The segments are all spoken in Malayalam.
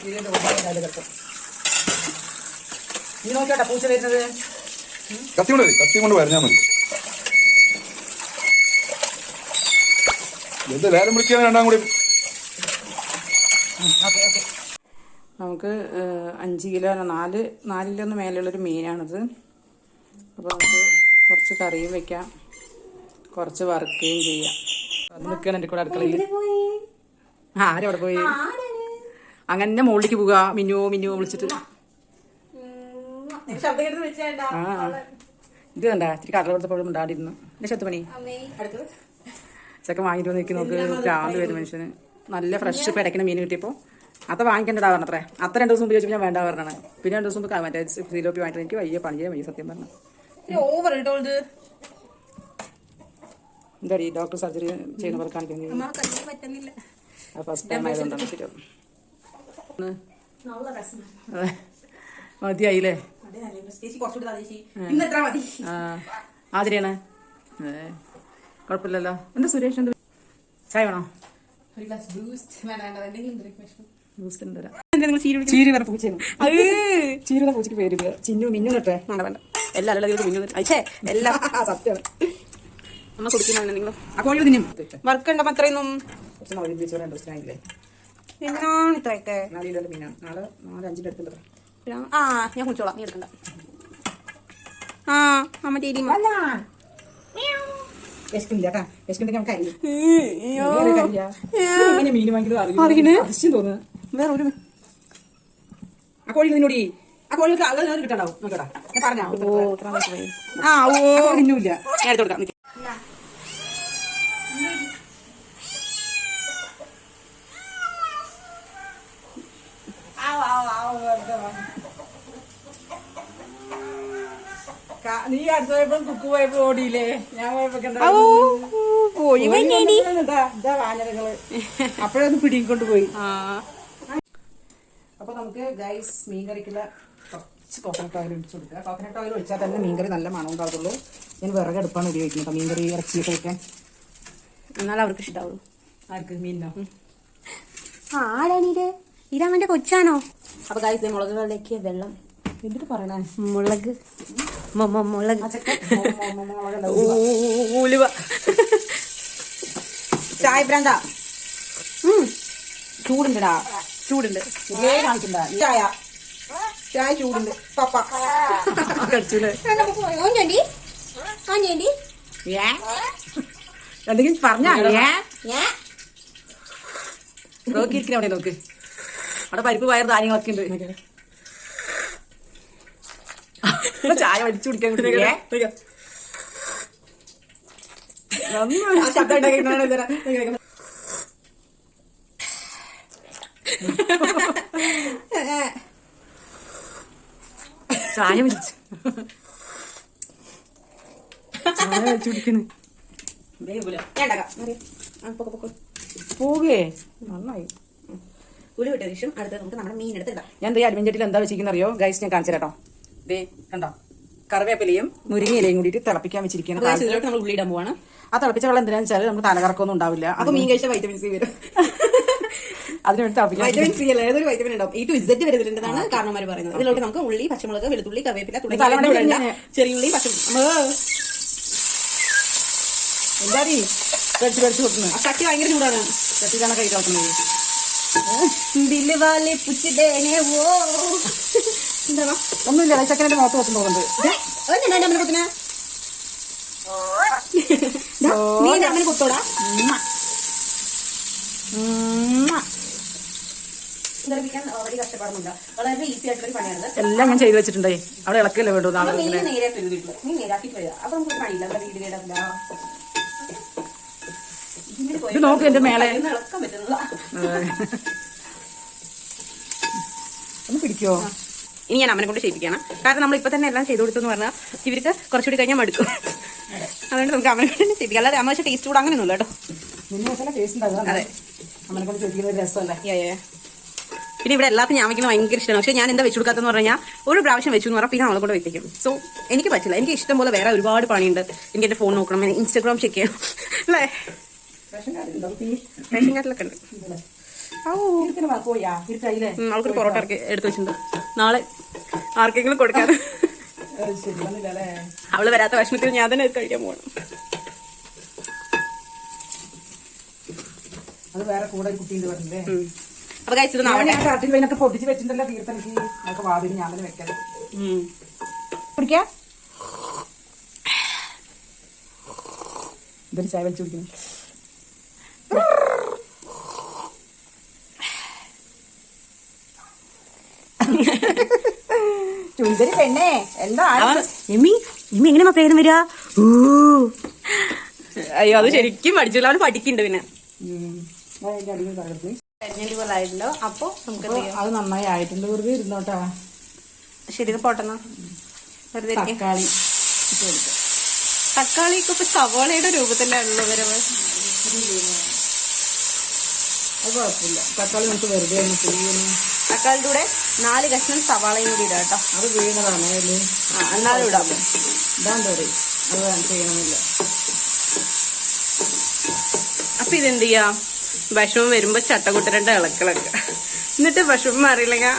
നീ നോക്കിയോട്ടാ പൂച്ച വരുന്നത്. കത്തി കൊണ്ട് വരഞ്ഞാൽ മതി. എന്ത് ലേലം വിളിക്കാൻ രണ്ടാം കൂടി. നമുക്ക് 5 കിലോ 4 കിലോന്ന് മേലെയുള്ളൊരു മീനാണിത്. അപ്പോൾ നമുക്ക് കുറച്ച് കറിയും വെക്കാം, കുറച്ച് വറുക്കുകയും ചെയ്യാം. അത് നിൽക്കണം എൻ്റെ കൂടെ അടുക്കളയിൽ. ആരവിടെ പോയി? അങ്ങനെ മുകളിലേക്ക് പോവുക. മിന്നു വിളിച്ചിട്ട്. ഇത് കണ്ടാ ഇത്തിരി കടല കൊടുത്തപ്പോഴും ഉണ്ടാടിയിരുന്നു. എൻ്റെ ശത്തുമണി ചെക്കൻ വാങ്ങിട്ട് വന്ന് നോക്കി. ഭ്രാന്ത് വരും മനുഷ്യന്. നല്ല ഫ്രഷ് പിടയ്ക്കുന്ന മീൻ കിട്ടിയപ്പോൾ അത് വാങ്ങിക്കേണ്ടതാ പറഞ്ഞത്രേ. അത്ര 2 ദിവസം മുമ്പ് ചോദിച്ചപ്പോൾ ഞാൻ വേണ്ട പറഞ്ഞാണ്. പിന്നെ 2 ദിവസം മുമ്പ് മറ്റേ സിലോപ്പി വാങ്ങിയിട്ട് എനിക്ക് വയ്യ പണിയേ വയ്യ സത്യം പറഞ്ഞു. എന്താടി ഡോക്ടർ സർജറി ചെയ്യുന്നവർ കാണിക്കുന്നത്? ഫസ്റ്റ് ടൈം ആയതുകൊണ്ടാണ്. ശരിയാണ്. മതിയായില്ലേ? ആതിരയാണ്. കുഴപ്പമില്ലല്ലോ. എന്താ സുരേഷ് എന്ത് ചായ വേണോ? ചീരുന്ന പൂച്ചക്ക് പേര് ചിന്നു മിന്നു കേട്ടെ. വേണ്ട എല്ലാം മിന്നു അയച്ചേ എല്ലാം സത്യമാണ്. അമ്മ കുടിക്കുന്ന എന്തെങ്കിലും ആ കോഴി തിന്നും വർക്കുണ്ടോ? അത്രയൊന്നും ദിവസമായില്ലേ? എന്തിനാണ് ഇത്രയൊക്കെ? മീനാണ്. നാളെ 5 എടുത്തിട്ട്. ആ ഞാൻ കുടിച്ചോളാം, നീ എടുക്കണ്ട. ആ അമ്മ ചേരി മീൻ വാങ്ങിയത് തോന്നുന്നു. വേറെ ഒരു ആ കോഴി നിന്നോടി. ആ കോഴിക്ക് കിട്ടണ്ടാവും നോക്കടാ. ഞാൻ പറഞ്ഞോ. ആ ഓ തിന്നൂല്ല. ഞാൻ എടുത്ത് കൊടുക്കാം. നീ അടുത്ത പോയപ്പോഴും കുക്ക് പോയപ്പോ ഓടിയില്ലേ? ഞാൻ വാനരങ്ങള് അപ്പോഴൊന്ന് പിടിക്കൊണ്ട് പോയി. അപ്പൊ നമുക്ക് ഗൈസ് മീൻകറിക്കുള്ള കുറച്ച് കോക്കനട്ട് ഓയിൽ ഒഴിച്ചു കൊടുക്കുക. കോക്കനട്ട് ഓയിൽ ഒഴിച്ചാൽ തന്നെ മീൻകറി നല്ല മണം ഉണ്ടാവുള്ളൂ. ഞാൻ വിറകടുപ്പാണ് ഉപയോഗിക്കുന്നത് മീൻകറി ഇറച്ചിയൊക്കെ വെക്കാൻ. എന്നാലും അവർക്ക് ഇഷ്ടാവുള്ളൂ. ആർക്ക്? മീനോ? ആരാണീത്? ഇതവന്റെ കൊച്ചാണോ? അപ്പൊ ഗൈസ് മുളകുകളിലേക്ക് വെള്ളം. എന്തിട്ട് പറയണേ? മുളക് ഉലുവ. ചായ ബ്രാന്ത ചൂടുണ്ടടാ. ചൂടുണ്ട്. കാണിക്കണ്ട ചായ. ചായ ചൂടുണ്ട്. പപ്പ കഴിച്ചൂലേ? എന്തെങ്കിലും പറഞ്ഞാ നോക്കിയിരിക്കണ അവിടെ. നോക്ക് അവിടെ പരിപ്പ് പയർ ധാന്യങ്ങളൊക്കെ ഉണ്ട്. ചായ വലിച്ചു കുടിക്കാൻ ചായ വലിച്ചു കുടിക്കുന്നു. പോകേ നന്നായി. ഉലുവിട്ട ശേഷം അടുത്ത നമുക്ക് നമ്മുടെ മീൻ എടുത്തിടാം. ഞാൻ എന്താ അരിമഞ്ചട്ടിയിൽ എന്താ വെച്ചിരിക്കുന്ന അറിയോ ഗൈസ്? ഞാൻ കാണിച്ചു കേട്ടോ. ദേ കണ്ടോ, കറിവേപ്പിലയും മുരിങ്ങയിലയും കൂടിയിട്ട് തിളപ്പിക്കാൻ വെച്ചിരിക്കുകയാണ്. നമ്മൾ ഉള്ളി ഇടാൻ പോവാണ്. ആ തിളപ്പിച്ച വെള്ളം എന്തിനാന്ന് വെച്ചാൽ നമുക്ക് തലകറക്കൊന്നും ഉണ്ടാവില്ല. അപ്പൊ മീൻ കഴിച്ച വൈറ്റമിൻ സി വരും. അതിനുവേണ്ടി തിളപ്പിക്കാൻ. വൈറ്റമിൻ സി അല്ല, ഏതൊരു വൈറ്റമിൻ ഉണ്ടാവും. E to Z വരുന്നതാണ് കാരണന്മാർ പറയുന്നത്. ഇതിലോട്ട് നമുക്ക് ഉള്ളി, പച്ചമുളക്, വെളുത്തുള്ളി, കറിവേപ്പില, ചെറിയുള്ളി, പച്ചമുളക് എല്ലാരും കഴിച്ചു കൊടുക്കുന്നത്. ചട്ടി ഭയങ്കര ചൂടാണ്. ചട്ടിയിലാണ് കൈ കളക്കുന്നത്. ഒന്നുമില്ല, ചക്കനെ മുഖത്ത് വെക്കും പോകുന്നത്. കുത്തോടാ വളരെ ഈസി ആയിട്ടുള്ള പണിയാണ്. എല്ലാം ഞാൻ ചെയ്ത് വെച്ചിട്ടുണ്ടേ. അവിടെ ഇളക്കല്ലേ വേണ്ടു. ഇത് നോക്ക് എന്റെ മേലെ ഒന്ന് പിടിക്കോ? ഇനി ഞാൻ അമ്മനെ കൊണ്ട് ചെയ്യിപ്പിക്കണം. കാരണം നമ്മൾ ഇപ്പൊ തന്നെ എല്ലാം ചെയ്ത് കൊടുത്തെന്ന് പറഞ്ഞാൽ ഇവർക്ക് കുറച്ചുകൂടി കഴിഞ്ഞാൽ മടുക്കും. അതുകൊണ്ട് നമുക്ക് അമ്മനെ കൊണ്ട് ചെയ്യിപ്പിക്കാം. അല്ലാതെ അമ്മ പക്ഷേ ടേസ്റ്റ് കൂടെ അങ്ങനെയൊന്നുമില്ല കേട്ടോ. അതെ, അമ്മനെ കൊണ്ട് ചോദിക്കുന്നത് രസമല്ലേ. പിന്നെ ഇവിടെ എല്ലാത്തും ഞാൻ വയ്ക്കുന്നത് ഭയങ്കര ഇഷ്ടമാണ്. പക്ഷേ ഞാൻ എന്താ വെച്ചു കൊടുക്കാത്തെന്ന് പറഞ്ഞാൽ ഒരു പ്രാവശ്യം വെച്ചു എന്ന് പറഞ്ഞാൽ പിന്നെ നമ്മളെ കൊണ്ട് വെപ്പിക്കും. സോ എനിക്ക് പറ്റില്ല. എനിക്ക് ഇഷ്ടം പോലെ വേറെ ഒരുപാട് പണിയുണ്ട്. എനിക്ക് എന്റെ ഫോൺ നോക്കണം, ഇൻസ്റ്റാഗ്രാം ചെക്ക് ചെയ്യണം അല്ലേ. റേഷൻ കാർഡിലൊക്കെ ഉണ്ട്. പോയാ ഇരുട്ടായില്ലേ? അവൾക്കൊരു പൊറോട്ട ഇറക്കി എടുത്തു വെച്ചിട്ടുണ്ട്. നാളെ ആർക്കെങ്കിലും കൊടുക്കാറ്. ശരിയാന്നില്ലല്ലേ? അവള് വരാത്ത വിഷമത്തിൽ ഞാൻ തന്നെ കഴിക്കാൻ പോകണം. അത് വേറെ കൂടെ കുട്ടീൻ്റെ പറഞ്ഞില്ലേ? അപ്പൊ കഴിച്ചത് നാളെ കാട്ടിൽ വൈനൊക്കെ പൊട്ടിച്ച് വെച്ചിട്ടുണ്ടല്ലോ. തീർത്തെനിക്ക് നമുക്ക് വാതിൽ ഞാൻ തന്നെ വെക്കാം. കുടിക്കാ ഇതൊരു ചായ വെച്ച് കുടിക്കുന്നു. ചുന്ദരി പെണ്ണേ എന്താ എമ്മി എങ്ങനെ മക്കളേന്ന് വരിക? അയ്യോ അത് ശരിക്കും പഠിച്ചില്ല. അവള് പഠിക്കുന്നുണ്ട്. പിന്നെ ായിട്ടുണ്ടോ? അപ്പൊ നമുക്ക് അത് നന്നായി ആയിട്ടുണ്ട്. വെറുതെ ഇരുന്നോട്ടാ. ശരി ഇത് പോട്ടെന്നാ. വെറുതെ തക്കാളി തക്കാളിക്ക് ഇപ്പൊ സവാളയുടെ രൂപത്തിലാണല്ലോ വരവ്. അത് കുഴപ്പമില്ല. തക്കാളി നമുക്ക് വെറുതെ തക്കാളിയുടെ കൂടെ 4 കഷ്ണം സവാളയും കൂടി ഇടാം കേട്ടോ. അത് വീണതാണ് അല്ലേ? എന്നാലും ഇടാം. ഇടാൻ തോറി അത് ചെയ്യണമെന്നില്ല. അപ്പൊ ഇതെന്ത് ചെയ്യാ? വിഷമം വരുമ്പോ ചട്ടകുട്ടരന്റെ ഇളക്കിളക്ക. എന്നിട്ട് വിഷമം അറിയില്ലെങ്കിൽ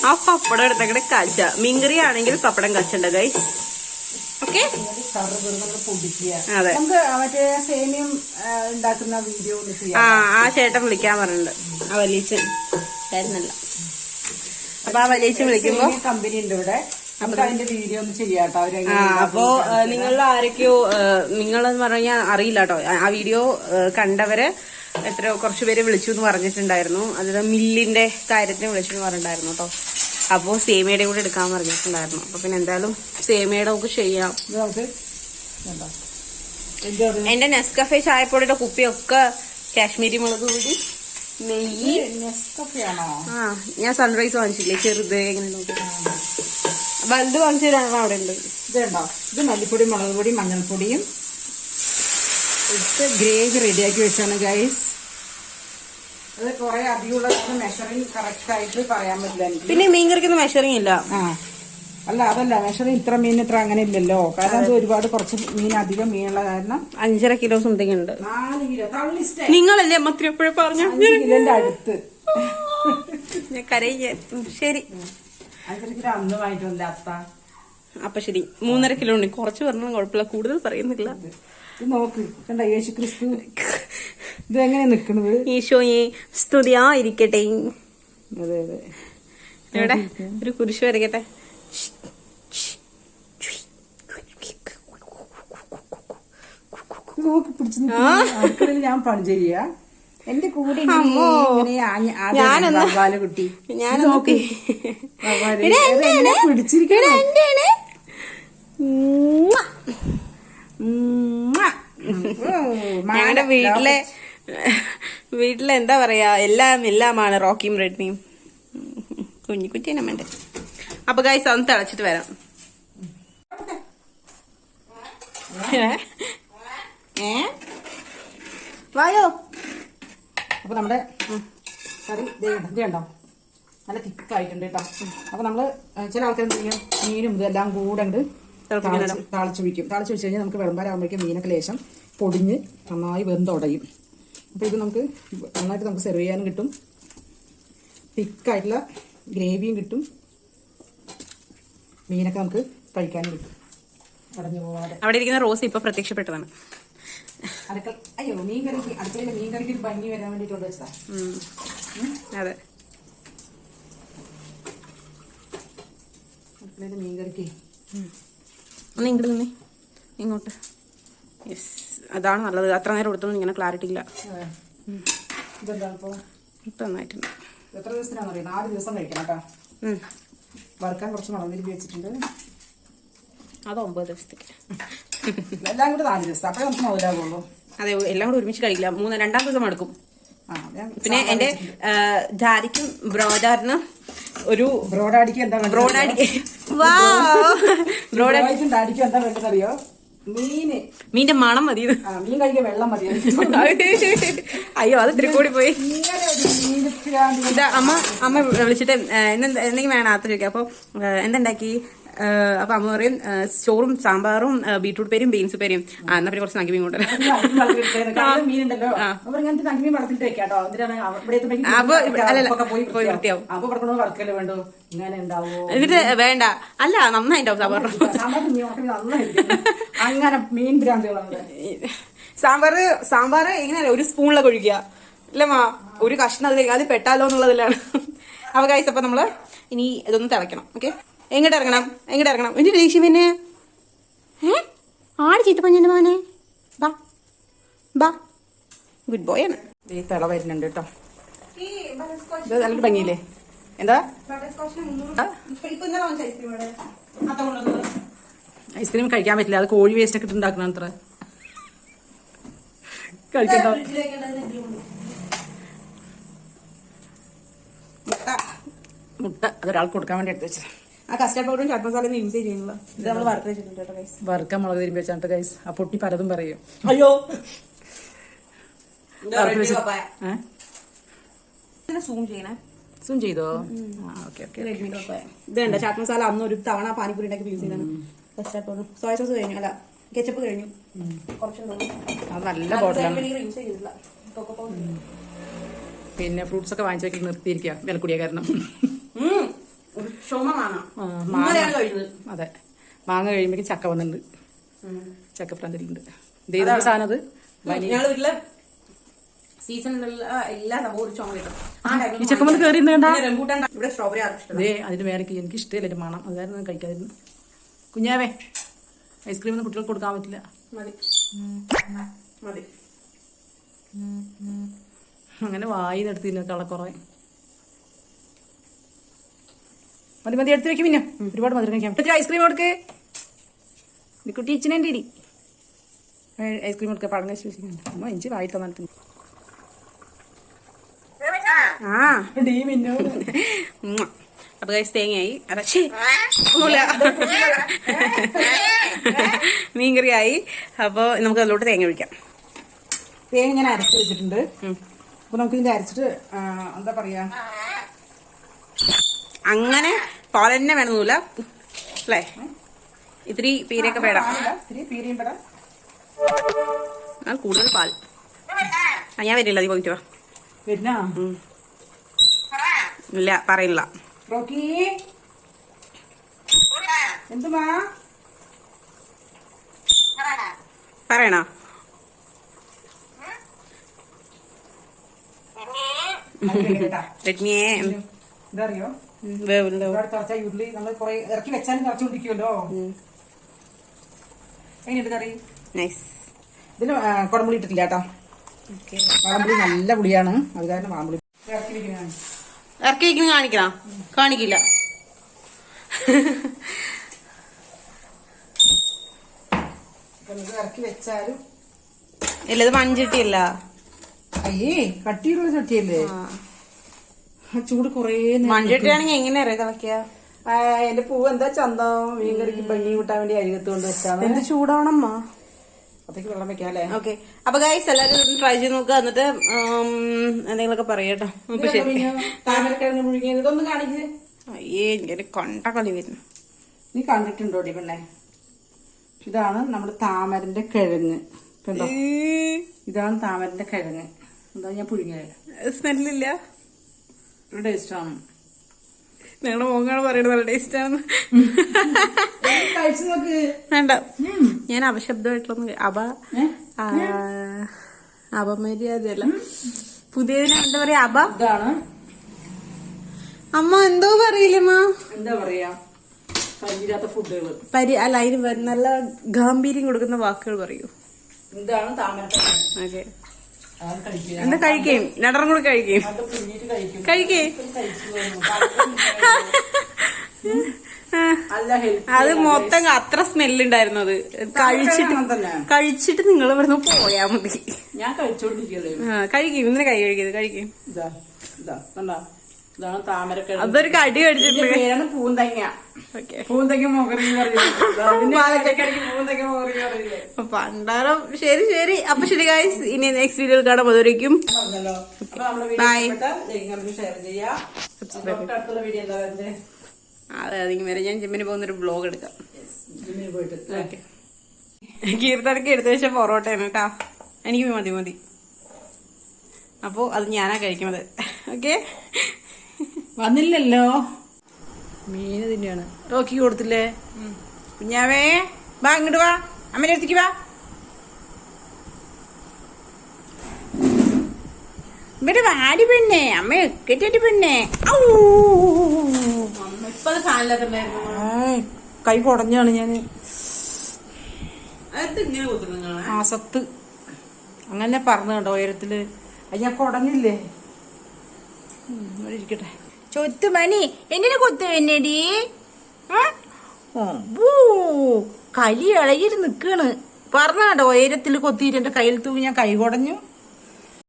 ആ പപ്പടം എടുത്തങ്ങനെ കാച്ച. മീൻകറി ആണെങ്കിൽ പപ്പടം കച്ചണ്ട ഗൈസ്. ഓക്കെ അതെ. നമുക്ക് മറ്റേ സേമിയം ഉണ്ടാക്കുന്ന വീഡിയോ ആ ചേട്ടൻ വിളിക്കാൻ പറഞ്ഞിട്ടുണ്ട്. ആ വലിയച്ഛൻ ചേട്ടനല്ല. അപ്പൊ ആ വലിയച്ഛൻ വിളിക്കുമ്പോ കമ്പനി ഉണ്ട് ഇവിടെ. നമുക്ക് അതിന്റെ വീഡിയോ ഒന്ന് ചെയ്യാട്ടോ. അപ്പോ നിങ്ങളിൽ ആരൊക്കെയോ നിങ്ങളെന്ന് പറഞ്ഞാൽ അറിയില്ല കേട്ടോ. ആ വീഡിയോ കണ്ടവര് എത്രയോ കുറച്ചു പേര് വിളിച്ചു എന്ന് പറഞ്ഞിട്ടുണ്ടായിരുന്നു. അതായത് മില്ലിന്റെ കാര്യത്തിന് വിളിച്ചു എന്ന് പറഞ്ഞിട്ടുണ്ടായിരുന്നു കേട്ടോ. അപ്പോ സേമിയയുടെ കൂടെ എടുക്കാൻ പറഞ്ഞിട്ടുണ്ടായിരുന്നു. അപ്പൊ പിന്നെ എന്തായാലും സേമിയയുടെ നമുക്ക് ചെയ്യാം. എന്റെ നെസ്കഫെ ചായപ്പൊടിയുടെ കുപ്പിയൊക്കെ കാശ്മീരി മുളക് പൊടി, നെയ്യ്. ആ ഞാൻ സൺറൈസ് വാങ്ങിച്ചില്ലേ ചെറുത്. എങ്ങനെ നോക്കി വലുത് വാങ്ങിച്ചു തരാൻ അവിടെ ഉണ്ട്. ഇതുണ്ടോ? ഇത് മല്ലിപ്പൊടി, മുളക് പൊടി, മഞ്ഞൾപ്പൊടിയും ഇട്ട് ഗ്രേവി റെഡിയാക്കി വെച്ചാണ് ഗൈസ്. അത് കുറെ അധികമുള്ള മെഷറിങ് കറക്റ്റ് ആയിട്ട് പറയാൻ പറ്റില്ല എനിക്ക്. പിന്നെ മീൻകറിക്കൊന്നും മെഷറിങ് ഇല്ല. അല്ല അതല്ല മെഷറിങ് ഇത്ര മീൻ ഇത്ര അങ്ങനെ ഇല്ലല്ലോ. കാരണം അത് ഒരുപാട് കുറച്ച് മീൻ അധികം മീനുള്ള കാരണം 5.5 കിലോ സംതിങ് ഉണ്ട്. 4 കിലോ നിങ്ങളല്ലേ അമ്മത്തിരി എപ്പോഴും പറഞ്ഞു. 5 കിലോന്റെ അടുത്ത് ഞാൻ കരയ. ശരി 5.5 കിലോ അന്ന് വാങ്ങിട്ട് വന്നില്ല അത്ത. അപ്പൊ ശരി 3.5 കിലോ ഉണ്ട്. കുറച്ച് പറഞ്ഞാൽ കുഴപ്പമില്ല, കൂടുതൽ പറയുന്നില്ല. ഇത് നോക്ക് കണ്ട യേശു ക്രിസ്തു ഇത് എങ്ങനെ നിക്കണത്. ഈശോയെ സ്തുതിയായിരിക്കട്ടെ. അതെ അതെ. എവിടെ ഒരു കുരിശ് വരയ്ക്കട്ടെ. നോക്കി പിടിച്ചു ഞാൻ പണി ചെയ്യാ. എന്റെ കൂടെ കുട്ടി ഞാൻ നോക്കി പിടിച്ചിരിക്കണേ. ഞങ്ങളുടെ വീട്ടിലെ എന്താ പറയാ എല്ലാമാണ് റോക്കിയും റെഡ്മിയും കുഞ്ഞിക്കുറ്റീനെ വേണ്ടേ. അപ്പൊ ഗൈസ് അതൊന്ന് തിളച്ചിട്ട് വരാം. വായോ. അപ്പൊ നമ്മുടെ കറി ഇതുണ്ടോ നല്ല തിക്കായിട്ടുണ്ട് കേട്ടോ. അപ്പൊ നമ്മള് ചില ആൾക്കാർ എന്ത് ചെയ്യും, മീനും ഇതെല്ലാം കൂടെ ഉണ്ട് താളിച്ചു വയ്ക്കും. താളിച്ചു വെച്ച് കഴിഞ്ഞാൽ നമുക്ക് വിളമ്പാരാകുമ്പോഴേക്കും മീനൊക്കെ ലേശം പൊടിഞ്ഞ് നന്നായി വെന്തുടയും. അപ്പോൾ ഇത് നമുക്ക് നന്നായിട്ട് നമുക്ക് സെർവ് ചെയ്യാനും കിട്ടും, തിക്കായിട്ടുള്ള ഗ്രേവിയും കിട്ടും, മീനൊക്കെ നമുക്ക് കഴിക്കാനും കിട്ടും. അടഞ്ഞു പോകാതെ അവിടെ ഇരിക്കുന്ന റോസ് ഇപ്പൊ പ്രത്യക്ഷപ്പെട്ടതാണ്. അയ്യോ മീൻകറിക്ക് അടുക്കളയിലെ മീൻകറിക്ക് ഒരു ഭംഗി വരാൻ വേണ്ടിയിട്ട് വെച്ചതാ. അതെ അടുക്കളയിലെ മീൻകറിക്ക് ഒന്ന് ഇങ്ങോട്ട് നിന്നേ, ഇങ്ങോട്ട്. യെസ് അതാണ് നല്ലത്. അത്ര നേരം കൊടുത്തൊന്നും ഇങ്ങനെ ക്ലാരിറ്റി ഇല്ല. ഇതെന്താ ഇപ്പോൾ ഇപ്പം നന്നായിട്ടുണ്ട്. എത്ര ദിവസത്തിനാണെന്ന് അറിയാം? 4 ദിവസം കഴിക്കണം കേട്ടോ. വറുക്കാൻ കുറച്ച് മുളക് തിരുമ്പി വെച്ചിട്ടുണ്ട്. അത് 9 ദിവസത്തേക്ക്. എല്ലാം കൂടെ 4 ദിവസം അപ്പോഴേ നമുക്ക് മുതലാകുള്ളൂ. അതെ എല്ലാം കൂടെ ഒരുമിച്ച് കഴിക്കില്ല. 2-ാം ദിവസം എടുക്കും. പിന്നെ എന്റെ ഡാഡിക്കും ബ്രോഡറിനും ഒരു ബ്രോഡാഡിക്ക് എന്താ ഡാഡിക്കും എന്താ വേണ്ടതറിയോ? മീന്റെ മണം മതി. മീൻ കഴിക്കാൻ വെള്ളം മതി. അയ്യോ അത് ഇത്തിരി കൂടി പോയി. ഇതാ അമ്മ വിളിച്ചിട്ട് എന്തെങ്കിലും വേണം ആത്ത ചോദിക്കാം. അപ്പൊ എന്തുണ്ടാക്കി അപ്പൊ അമ്മ പറയും ചോറും സാമ്പാറും ബീട്രൂട്ട് പേരും ബീൻസ് പേരും എന്നാ പിന്നെ കുറച്ച് നങ്കി മീൻ കൊണ്ടുവരാം. മീനുണ്ടല്ലോ മീൻ വളർത്തിട്ട് വെക്കാട്ടോ. അപ്പൊ പോയി വൃത്തിയാവും. അപ്പൊ പറഞ്ഞു വളർക്കല്ലേ വേണ്ടോ ഇങ്ങനെ ഉണ്ടാവോ എന്നിട്ട് വേണ്ട അല്ല നന്നായിട്ടുണ്ടാവും സാമ്പാർ. നന്നായിരിക്കും അങ്ങനെ മീൻ ഭ്രാന്തികളാണ്. സാമ്പാർ എങ്ങനെയല്ല ഒരു സ്പൂണിലൊക്കെ ഒഴിക്കുക അല്ലേ മാ, ഒരു കഷ്ണം അതിലേക്ക് അത് പെട്ടാലോ എന്നുള്ളതിലാണ്. അപ്പൊ ഗൈസ് അപ്പൊ നമ്മള് ഇനി ഇതൊന്ന് തിളയ്ക്കണം. ഓക്കെ, എങ്ങോട്ട് ഇറങ്ങണം എന്റെ ദേഷ്യം പിന്നെ ആട് ചീത്ത പഞ്ഞന്റെ മോനെ ബാ ബാ ഗുഡ് ബോയ് ആണ്. ഈ തിള വരുന്നുണ്ട് കേട്ടോ. ഇത് നല്ലൊരു ഭംഗിയില്ലേ? എന്താ ഐസ്ക്രീം കഴിക്കാൻ പറ്റില്ല, അത് കോഴി വേസ്റ്റ് ഒക്കെ ഇട്ടുണ്ടാക്കണം അത്ര കഴിക്കട്ടോ. മുട്ട അതൊരാൾക്ക് കൊടുക്കാൻ വേണ്ടി എടുത്ത് വെച്ചത്. ആ കസ്റ്റാർഡ് പൗഡറും ചാറ്റ് മസാലയും യൂസ് ചെയ്യുന്നില്ല. ഇത് നമ്മൾ വറുത്ത് വെച്ചിട്ടുണ്ട് കേട്ടോ ഗൈസ്. വറുക്കാൻ മുളക് തിരുമ്പി വെച്ചാണ്ട് ഗൈസ്. ആ പൊട്ടി പലതും പറയും. അയ്യോ സൂം ചെയ്യണേ. സൂം ചെയ്തോ? Okay okay. ഇത് കണ്ട ചാറ്റ് മസാല അന്ന് ഒരു തവണ പാനിപ്പൂരി ഉണ്ടാക്കി യൂസ് ചെയ്താണ്. കസ്റ്റാർഡ് പൗഡർ സോയ സോസ് കഴിഞ്ഞു, അല്ല കെച്ചപ്പ് കഴിഞ്ഞു. അത് നല്ല ബോട്ടിലാണ്. യൂസ് ചെയ്തിട്ടില്ല. പിന്നെ ഫ്രൂട്ട്സ് ഒക്കെ വാങ്ങിച്ചു വെക്കി നിർത്തിയിരിക്കുക വിലക്കൂടിയ കാരണം. അതെ, മാങ്ങ കഴിയുമ്പോ ചക്ക വന്നിട്ടുണ്ട്. ചക്ക ഫ്രണ്ടിലുണ്ട്. ഇതേതാണ് സാധനം? അത് ഞങ്ങള് വീട്ടില് സീസണിലുള്ള എല്ലാ സംഭവം ഒരു ചുമ കിട്ടും. ഈ ചക്കമ്മ കയറി ഇവിടെ സ്ട്രോബെറി അതേ അതിന്റെ മേലേക്ക് എനിക്ക് ഇഷ്ടമല്ല മണം, അതായിരുന്നു കഴിക്കാതിരുന്നു. കുഞ്ഞാവേ ഐസ്ക്രീം ഒന്നും കുട്ടികൾക്ക് കൊടുക്കാൻ പറ്റില്ല. മതി മതി. അങ്ങനെ വായി എടുത്തിന് കളക്കുറേ. മതി മതി എടുത്ത് വെക്കും. പിന്നെ ഒരുപാട് മധുരം കഴിക്കാം. ഐസ്ക്രീം കൊടുക്ക് കുട്ടി ഇച്ചിനെ ഇടി. ഐസ്ക്രീം കൊടുക്കുക പഴം കഴിച്ച് വെച്ചിട്ടുണ്ട്. അമ്മ ഇഞ്ചി വായി തന്നിട്ട് അപ്പൊ കഴിച്ച് തേങ്ങയായി. ഒന്നുമില്ല, മീൻകറിയായി. അപ്പൊ നമുക്ക് അതിലോട്ട് തേങ്ങ ഒഴിക്കാം. തേങ്ങ ഞാൻ അരച്ച് വെച്ചിട്ടുണ്ട്. അപ്പൊ നമുക്ക് ഇതിന്റെ അരച്ചിട്ട് എന്താ പറയാ, അങ്ങനെ പാൽ തന്നെ വേണമെന്നില്ല അല്ലേ? ഇത്തിരി പീരയൊക്കെ വേണം. ഇത്തിരി പീരയും പെടാം, കൂടുതൽ പാൽ. ഞാൻ വരില്ല, നീ പോയിട്ട് വാ. വരുന്ന ഇല്ല പറയില്ല. റോക്കി എന്തുമാ പറയണോ? രശ്മിയേ ഇതറിയോ? തറച്ച ഉരുളി നമ്മൾ കുറെ ഇറക്കി വെച്ചാലും തറച്ചുകൊണ്ടിരിക്കുമല്ലോ. എങ്ങനെയുണ്ട് കറി? നൈസ്. ഇതിന് കുടംപുളി ഇട്ടിട്ടില്ല കേട്ടോ. കുടംപുളി നല്ല പുളിയാണ്, അത് കാരണം വാമ്പുളി ഇറക്കി വെക്കുന്നതാണ്. ഇറക്കി വെക്കുന്ന കാണിക്കണം? കാണിക്കില്ല. ഇറക്കി വെച്ചാലും ഇല്ല, ഇത് മൺചട്ടിയല്ല. അയ്യേ കട്ടിയുള്ള ചട്ടിയല്ലേ, ചൂട് കൊറേ. മൺചട്ടിയാണെങ്കിൽ എങ്ങനെ അറിയാം തിളക്കിയ? എന്റെ പൂവ് എന്താ ചന്തം മീൻകറിക്ക് ഭംഗി കൂട്ടാൻ വേണ്ടി അരികത്ത് കൊണ്ട് വെച്ചാണ്. എന്ത് ചൂടാവണമ്മ. അതൊക്കെ വെള്ളം വെക്കാം അല്ലേ? ഓക്കെ. അപ്പൊ ഗൈസ് എല്ലാരും ട്രൈ ചെയ്ത് നോക്കുക. എന്നിട്ട് എന്തെങ്കിലുമൊക്കെ പറയട്ടോ. താമരക്കിഴങ്ങ് മുഴുകിയത് ഇതൊന്നും കാണിക്കേ. അയ്യേ എനിക്കൊരു കൊണ്ട കളി വരുന്നു. നീ കണ്ടിട്ടുണ്ടോടി പെണ്ണെ? ഇതാണ് നമ്മുടെ താമരന്റെ കിഴങ്ങ്. കണ്ടോ, ഇതാണ് താമരന്റെ കിഴങ്ങ്. എന്താ ഞാൻ പുഴുങ്ങിയത്? സ്മെല്ലില്ല, ടേസ്റ്റ് ആണ്. നിങ്ങളുടെ മോങ്ങാണ് പറയുന്നത് നല്ല ടേസ്റ്റ് ആണെന്ന്. കഴിച്ചു നോക്ക്. വേണ്ട, ഞാൻ അപശബ്ദമായിട്ടുള്ള അപമര്യാദയല്ല, പുതിയതിന് എന്താ പറയാ, ഇതാണ് അമ്മ എന്തോ പറയില്ലമ്മ. എന്താ പറയാ, പരിചില്ലാത്ത ഫുഡുകള് അല്ല, അതിന് നല്ല ഗാംഭീര്യം കൊടുക്കുന്ന വാക്കുകൾ പറയൂ. ഇതാണ് താമരക്കിഴങ്ങ്. ഓക്കെ, എന്താ കഴിക്കുകയും രണ്ടെണ്ണം കൂടി കഴിക്കുകയും കഴിക്കേ. അത് മൊത്തം അത്ര സ്മെല്ലുണ്ടായിരുന്നു. അത് കഴിച്ചിട്ട് നിങ്ങൾ ഇവിടുന്ന് പോയാ മതി. ഞാൻ കഴിച്ചോണ്ടിരിക്കല്ലേ. കഴിക്കും, ഇന്നലെ കൈ കഴിക്കുന്നത് കഴിക്കും. ഇതാണ് താമരക്കിഴങ്ങ്. അതൊരു കടി കടിച്ചിട്ടുണ്ട്. പേരാണ് പൂന്തങ്ങ. പൂന്തങ്ങ മോകറി പണ്ടാരം. ശരി ശരി. അപ്പൊ ശരി ഗൈസ്, ഇനി നെക്സ്റ്റ് വീഡിയോയിൽ കാണാൻ അതുവരേക്കും ബൈ. ഷെയർ ചെയ്യാം. അടുത്തുള്ള വീഡിയോ എന്താ? അതെ അതിന് വരെ ഞാൻ ജിമ്മിന് പോകുന്നൊരു ബ്ലോഗ് എടുക്കാം. ജിമ്മിന് പോയിട്ട് ഓക്കെ. കീർത്തനക്ക് എടുത്ത വെച്ച പൊറോട്ടയാണ് കേട്ടാ. എനിക്ക് മതി. അപ്പോ അത് ഞാനാ കഴിക്കുന്നത്. ഓക്കെ. വന്നില്ലല്ലോ. മീന് തന്നെയാണ്. റോക്കി കൊടുത്തില്ലേ? കുഞ്ഞാവേ വാ ഇങ്ങോട്ട് വാ, അമ്മേനെ അടുത്തേക്ക് വാ. ഇവിടെ വാടി പെണ്ണേ, അമ്മ കെട്ടിട്ട് പെണ്ണേ. ഇപ്പൊ അത് ഫാനില്ലാത്തണ്ടായിരുന്നു. കൈ കുടഞ്ഞാണ് ഞാന്. ഇങ്ങനെ കുത്തുന്നു ആസത്ത് അങ്ങനെ പറഞ്ഞു കേട്ടോ ഉയരത്തില്. അത് ഞാൻ കുടഞ്ഞില്ലേ. ഇവിടെ ഇരിക്കട്ടെ. ചൊത്ത് മണി എന്തിനെ കൊത്തു എന്നടി? കലി ഇളകിട്ട് നിക്കാണ്. പറഞ്ഞ കേട്ടോ ഉയരത്തില് കൊത്തിയിട്ട് എന്റെ കയ്യിൽ തൂങ്ങി ഞാൻ കൈ കുടഞ്ഞു.